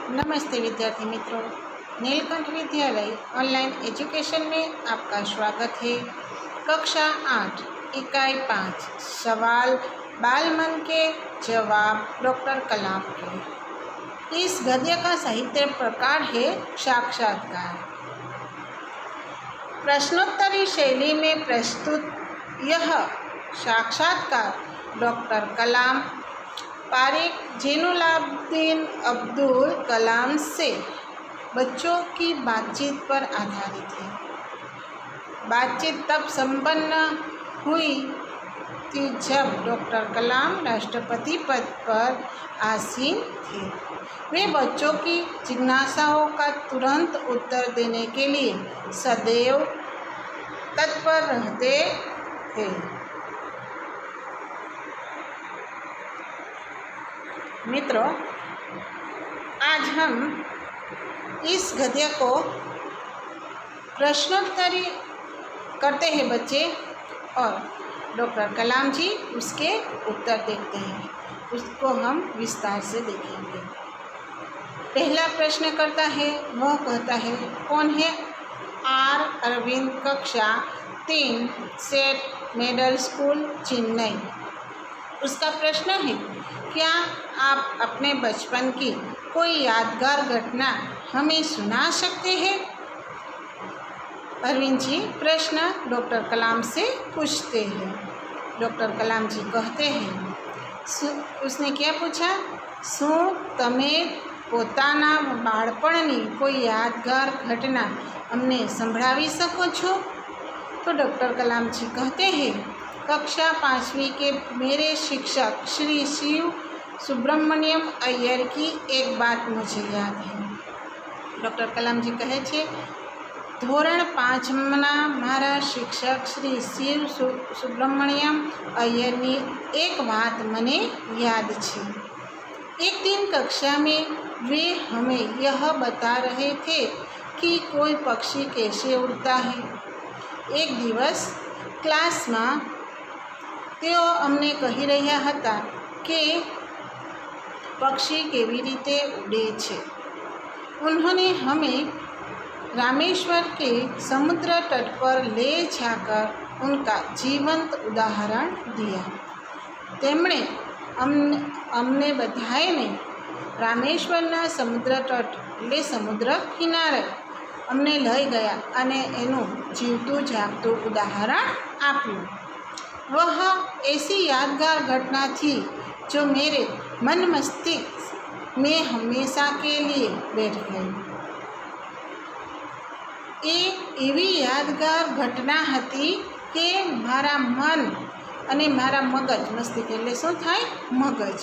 नमस्ते विद्यार्थी मित्रों, नीलकंठ विद्यालय ऑनलाइन एजुकेशन में आपका स्वागत है। कक्षा 8 इकाई 5 सवाल बाल मन के जवाब डॉक्टर कलाम के। इस गद्य का साहित्य प्रकार है साक्षात्कार। प्रश्नोत्तरी शैली में प्रस्तुत यह साक्षात्कार डॉक्टर कलाम पारिक जैनुलाब्दीन अब्दुल कलाम से बच्चों की बातचीत पर आधारित है। बातचीत तब संपन्न हुई थी जब डॉक्टर कलाम राष्ट्रपति पद पर आसीन थे। वे बच्चों की जिज्ञासाओं का तुरंत उत्तर देने के लिए सदैव तत्पर रहते थे। मित्रों, आज हम इस गद्य को प्रश्नोत्तरी करते हैं बच्चे, और डॉक्टर कलाम जी उसके उत्तर देते हैं। उसको हम विस्तार से देखेंगे। पहला प्रश्नकर्ता है, वह कहता है, कौन है आर अरविंद, कक्षा 3, सेट मिडिल स्कूल, चेन्नई। उसका प्रश्न है, क्या आप अपने बचपन की कोई यादगार घटना हमें सुना सकते हैं। अरविंद जी प्रश्न डॉक्टर कलाम से पूछते हैं। डॉक्टर कलाम जी कहते हैं, उसने क्या पूछा, શું તમે પોતાના બાળપણની કોઈ यादगार घटना અમને સંભળાવી શકો છો। तो डॉक्टर कलाम जी कहते हैं, कक्षा 5वीं के मेरे शिक्षक श्री शिव सुब्रमण्यम अय्यर की एक बात मुझे याद है। डॉक्टर कलाम जी कहे छे, ધોરણ 5ના મારા શિક્ષક શ્રી શિવ સુબ્રમણ્યમ अय्यરની एक बात मने याद है। एक दिन कक्षा में वे हमें यह बता रहे थे कि कोई पक्षी कैसे उड़ता है। एक दिवस क्लास में तेओ अमने कही रह्या हता कि पक्षी केवी रीते उड़े छे। उन्होंने हमें रामेश्वर के समुद्र तट पर ले जाकर उनका जीवंत उदाहरण दिया। तेमणे अमने बधाए ने रामेश्वरना समुद्र तट એટલે समुद्र किनारे अमने लई गया अने एनु जीवतु जागतु उदाहरण आप्યું। वह ऐसी यादगार घटना थी जो मेरे मन मस्तिष्क में हमेशा के लिए बैठ गई। एक एवी यादगार घटना हती कि मारा मन अने मारा मगज, मस्तिष्क એટલે શું થાય, मगज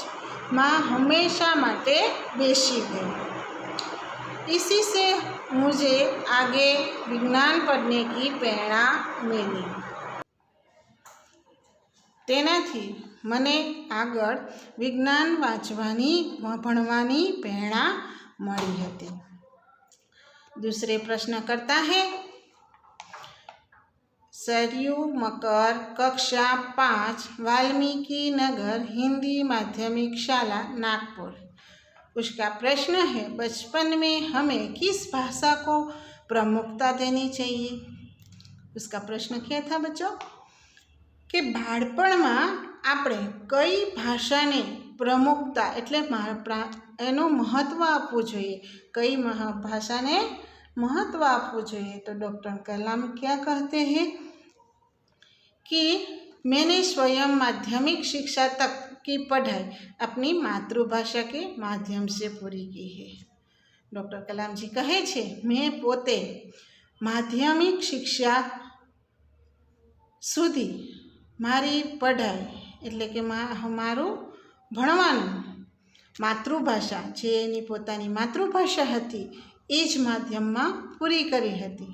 में हमेशा माटे बेसी गई। इसी से मुझे आगे विज्ञान पढ़ने की प्रेरणा मिली। तेनाथी मने आगळ विज्ञान वांचवानी भणवानी प्रेरणा मळी हती। दूसरे प्रश्न करता है, सरयू मकर, कक्षा 5, वाल्मीकि नगर हिंदी माध्यमिक शाला, नागपुर। उसका प्रश्न है, बचपन में हमें किस भाषा को प्रमुखता देनी चाहिए। उसका प्रश्न क्या था बच्चों कि बाळपण में આપણે कई भाषा ने प्रमुखता एटले एनु महत्व आपवुं जोईए, कई भाषा ने महत्व आपवुं जोईए। तो डॉक्टर कलाम क्या कहते हैं कि मैंने स्वयं माध्यमिक शिक्षा तक की पढ़ाई अपनी मातृभाषा के माध्यम से पूरी की है। डॉक्टर कलाम जी कहे छे, मैं पोते माध्यमिक शिक्षा सुधी मारी पढ़ाई एटले के मारू भणवानुं मातृभाषा जे एनी पोतानी मातृभाषा हती ए ज माध्यम में पूरी करी हती।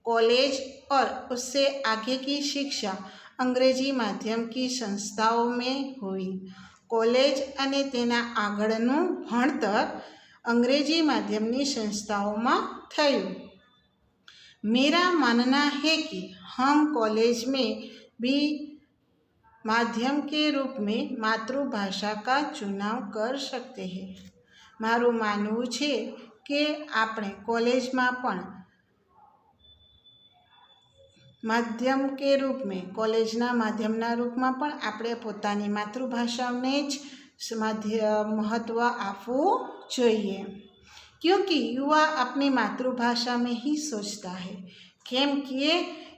कॉलेज और उससे आगे की शिक्षा अंग्रेजी माध्यम की संस्थाओं में हुई। कॉलेज अने तेना आगळनुं भणतर अंग्रेजी माध्यमनी संस्थाओं में थयुं। मेरा मानना है कि हम कॉलेज में भी माध्यम के रूप में मातृभाषा का चुनाव कर सकते हैं। મારું માનવું છે કે આપણે કોલેજમાં પણ માધ્યમ के रूप में કોલેજના માધ્યમના રૂપમાં પણ આપણે પોતાની માતૃભાષાને જ महत्व આપવું જોઈએ क्योंकि युवा अपनी मातृभाषा में ही सोचता है કેમ કે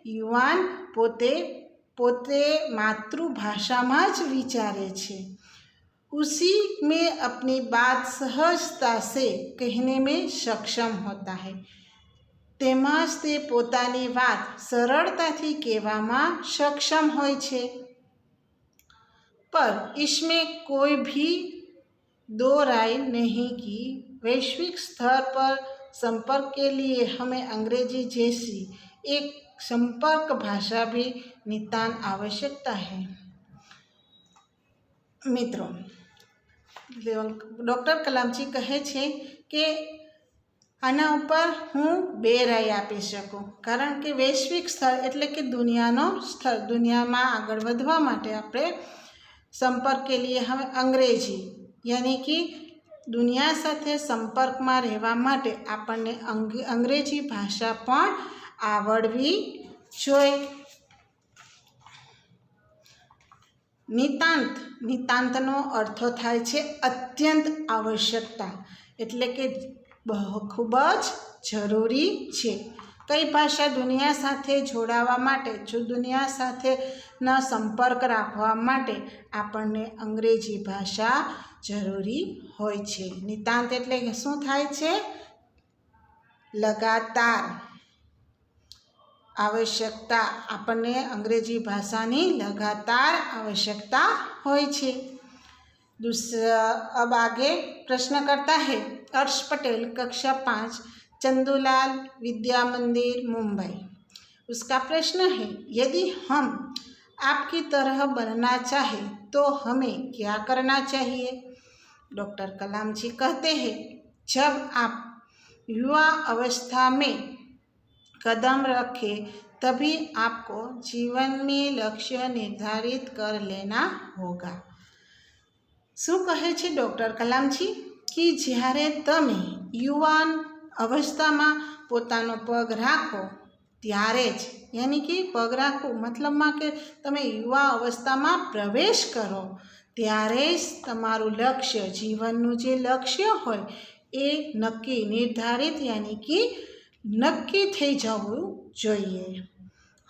યુવાન પોતે માતૃભાષામાં જ વિચારે છે उसी में अपनी बात सहजता से कहने में सक्षम होता है તેમાં જ તે પોતાની વાત સરળતાથી કહેવામાં સક્ષમ હોય છે पर इसमें कोई भी दो राय नहीं कि वैश्विक स्तर पर संपर्क के लिए हमें अंग्रेजी जैसी एक संपर्क भाषा भी नितांत आवश्यकता है मित्रों ડૉક્ટર કલામજી કહે છે કે આના ઉપર હું 2 રાય આપી શકું કારણ કે વૈશ્વિક સ્થળ એટલે કે દુનિયામાં આગળ વધવા માટે આપણે સંપર્ક કે લીએ હવે અંગ્રેજી યાની કે દુનિયા સાથે સંપર્કમાં રહેવા માટે આપણને અંગ્રેજી ભાષા પણ આવડવી જોઈએ નિતાંતનો અર્થ થાય છે અત્યંત આવશ્યકતા એટલે કે ખૂબ જ જરૂરી છે કઈ ભાષા દુનિયા સાથે જોડાવા માટે દુનિયા સાથેના સંપર્ક રાખવા માટે આપણને અંગ્રેજી ભાષા જરૂરી હોય છે નિતાંત એટલે કે શું થાય છે લગાતાર आवश्यकता આપણને અંગ્રેજી ભાષાની लगातार आवश्यकता હોય છે अब आगे प्रश्न करता है अर्श पटेल कक्षा 5 चंदूलाल विद्या मंदिर मुंबई उसका प्रश्न है यदि हम आपकी तरह बनना चाहे तो हमें क्या करना चाहिए डॉक्टर कलाम जी कहते हैं जब आप युवा अवस्था में कदम रखें तभी आपको जीवन में लक्ष्य निर्धारित कर लेना होगा શું કહે છે ડૉક્ટર કલામજી કે જ્યારે તમે યુવાન અવસ્થામાં પોતાનો પગ રાખો ત્યારે જ યાની કે પગ રાખો મતલબમાં કે તમે યુવા અવસ્થામાં પ્રવેશ કરો ત્યારે જ તમારું લક્ષ્ય જીવનનું જે લક્ષ્ય હોય એ નક્કી નિર્ધારિત યાની કે નક્કી થઈ જવું જોઈએ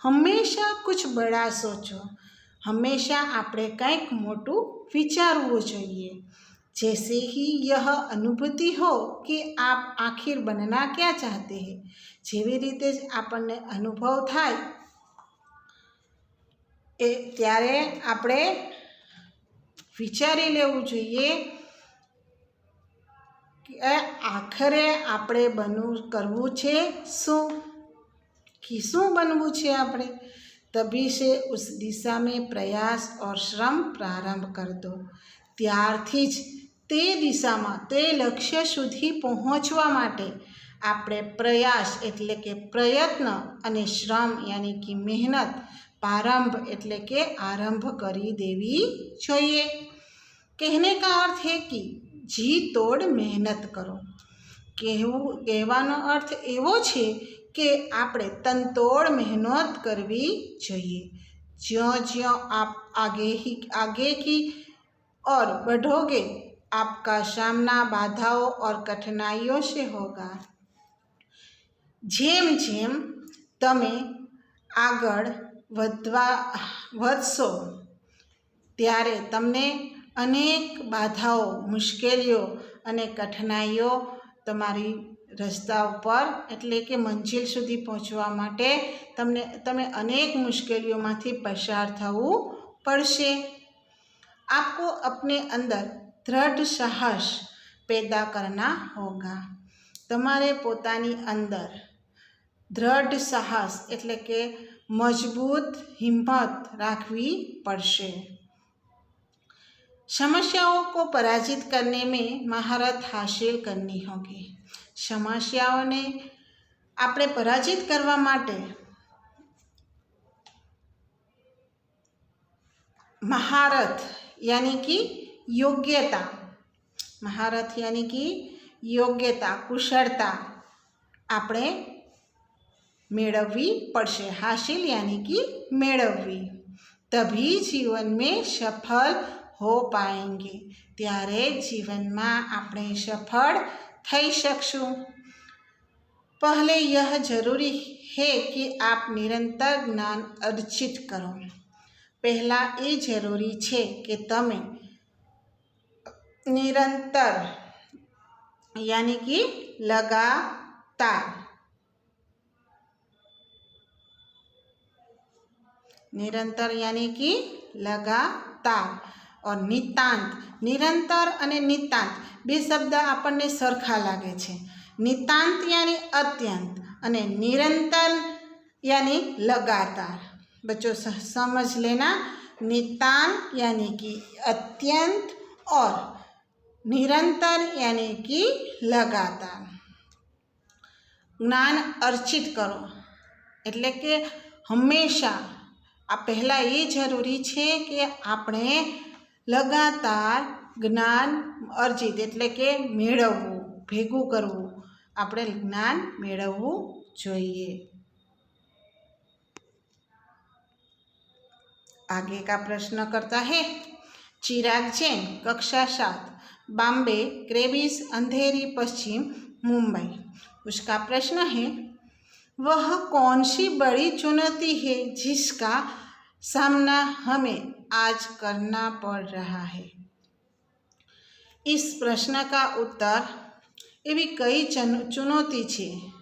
હંમેશા કુછ બડા સોચો हमेशा આપણે કંઈક મોટું વિચારવું જોઈએ जैसे ही यह अनुभूति हो कि आप आखिर बनना क्या चाहते हैं જેવી રીતે જ આપણને અનુભવ થાય એ ત્યારે આપણે વિચારી લેવું જોઈએ કે આખરે આપણે કરવું છે શું બનવું છે આપણે तभी से उस दिशा में प्रयास और श्रम प्रारंभ कर दो ત્યારથી જ તે દિશામાં તે લક્ષ્ય સુધી પહોંચવા માટે આપણે પ્રયાસ એટલે કે પ્રયત્ન અને શ્રમ યાની કે મહેનત प्रारंभ એટલે કે આરંભ કરી દેવી જોઈએ કહેને કા અર્થ है कि जी तोड़ मेहनत करो કહેવાનો અર્થ એવો છે કે આપણે તનતોડ મહેનત કરવી જોઈએ ज्यों ज्यों आप आगे की और बढ़ोगे आपका सामना बाधाओं और कठिनाइयों से होगा જેમ જેમ તમે આગળ વધશો ત્યારે તમને અનેક બાધાઓ મુશ્કેલીઓ અને કઠિનાઈઓ તમારી રસ્તા ઉપર એટલે કે મંજિલ સુધી પહોંચવા માટે તમે અનેક મુશ્કેલીઓમાંથી પસાર થવું પડશે आपको अपने अंदर दृढ़ साहस पैदा करना होगा તમારે પોતાની અંદર દૃઢ સાહસ એટલે કે મજબૂત હિંમત રાખવી પડશે समस्याओं को पराजित करने में महारत हासिल करनी होगी समस्याओने આપણે પરાજિત કરવા માટે महारत यानी कि योग्यता महारथ यानी कि योग्यता, कुशलता આપણે મેળવવી પડશે. हासिल यानी कि મેળવવી. तभी जीवन में सफल हो पाएंगे. ત્યારે જીવનમાં આપણે સફળ થઈ શકશું. पहले यह जरूरी है कि आप निरंतर ज्ञान अर्जित करो. પહેલાં એ જરૂરી છે કે તમે નિરંતર यानी कि लगातार, निरंतर यानी कि लगातार और नितांत. निरंतर અને નિતાંત બે શબ્દ આપણને સરખા લાગે છે. નિતાંત यानी अत्यंत અને निरंतर यानी लगातार. बच्चों समझ लेना, नितांत यानी कि अत्यंत और निरंतर यानी कि लगातार. જ્ઞાન અર્ચિત કરો એટલે કે હંમેશા આ પહેલાં એ જરૂરી છે કે આપણે લગાતાર જ્ઞાન અર્જિત એટલે કે મેળવવું, ભેગું કરવું. આપણે જ્ઞાન મેળવવું જોઈએ. आगे का प्रश्न करता है चिराग जैन, कक्षा 7, बॉम्बे क्रेविस, अंधेरी, पश्चिम मुंबई. उसका प्रश्न है वह कौन सी बड़ी चुनौती है जिसका सामना हमें आज करना पड़ रहा है. इस प्रश्न का उत्तर एवी कई चुनौती है.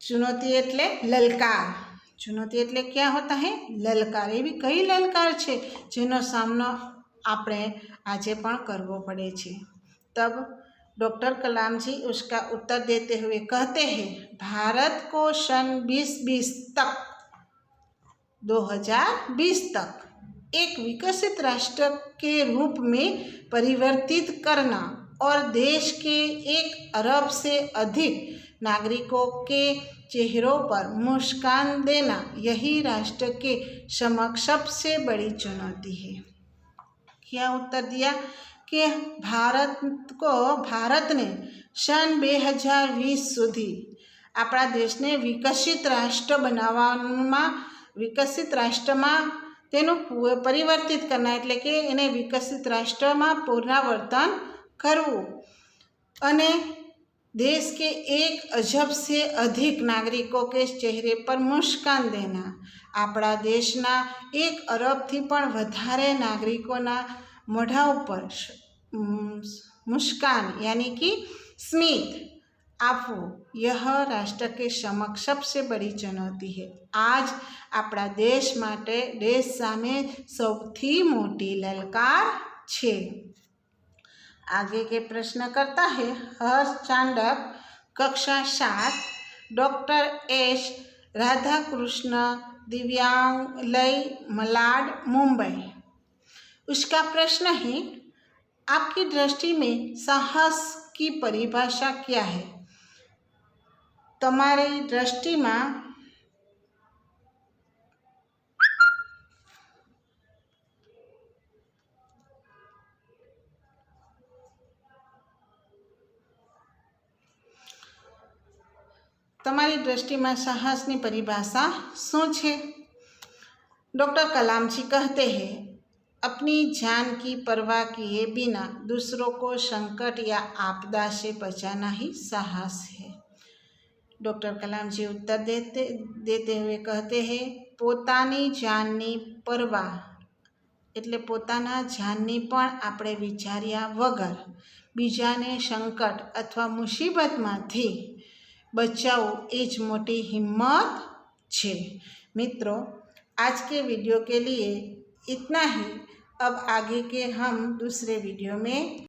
चुनौती एटले ललकार. चुनौती एटले क्या होता है? ललकार. एवी कई ललकार है जेनो सामनो आपणे आजे पण करवो पड़े छे. तब डॉक्टर कलाम जी उसका उत्तर देते हुए कहते हैं भारत को सन 2020 तक एक विकसित राष्ट्र के रूप में परिवर्तित करना और देश के 1 अरब से अधिक नागरिकों के चेहरों पर मुस्कान देना, यही राष्ट्र के समक्ष सबसे बड़ी चुनौती है. क्या उत्तर दिया कि भारत ने सन 2020 सुधी આપણા દેશને વિકસિત રાષ્ટ્ર બનાવવામાં, વિકસિત રાષ્ટ્રમાં તેનું પરિવર્તિત કરનાર એટલે કે એને વિકસિત રાષ્ટ્રમાં પુનરાવર્તન કરવું અને देश के 1 अजब से अधिक नागरिकों के चेहरे पर मुस्कान देना. આપણા દેશના 1 અરબથી પણ વધારે નાગરિકોના મોઢા ઉપર मुस्कान यानी कि स्मित आपवो, यह राष्ट्र के समक्ष सबसे बड़ी चुनौती है. आज આપણા देश माटे देश सामे सौथी मोटी ललकार छे. आगे के प्रश्न करता है हर्ष चांडक, कक्षा 7, डॉक्टर एस राधाकृष्ण, दिव्यांगलय, मलाड, मुंबई. उसका प्रश्न है आपकी दृष्टि में साहस की परिभाषा क्या है. तमारी दृष्टि में તમારી દૃષ્ટિમાં સાહસની પરિભાષા શું છે? डॉक्टर कलाम जी कहते हैं अपनी जान की परवाह किए बिना दूसरों को संकट या आपदा से बचाना ही साहस है. डॉक्टर कलाम जी उत्तर देते हुए कहते हैं પોતાની જાનની પરવા એટલે પોતાના જાનની પણ આપણે વિચાર્યા વગર બીજાને સંકટ અથવા મુસીબતમાંથી बचाओ एज मोटी हिम्मत छे. मित्रों, आज के वीडियो के लिए इतना ही. अब आगे के हम दूसरे वीडियो में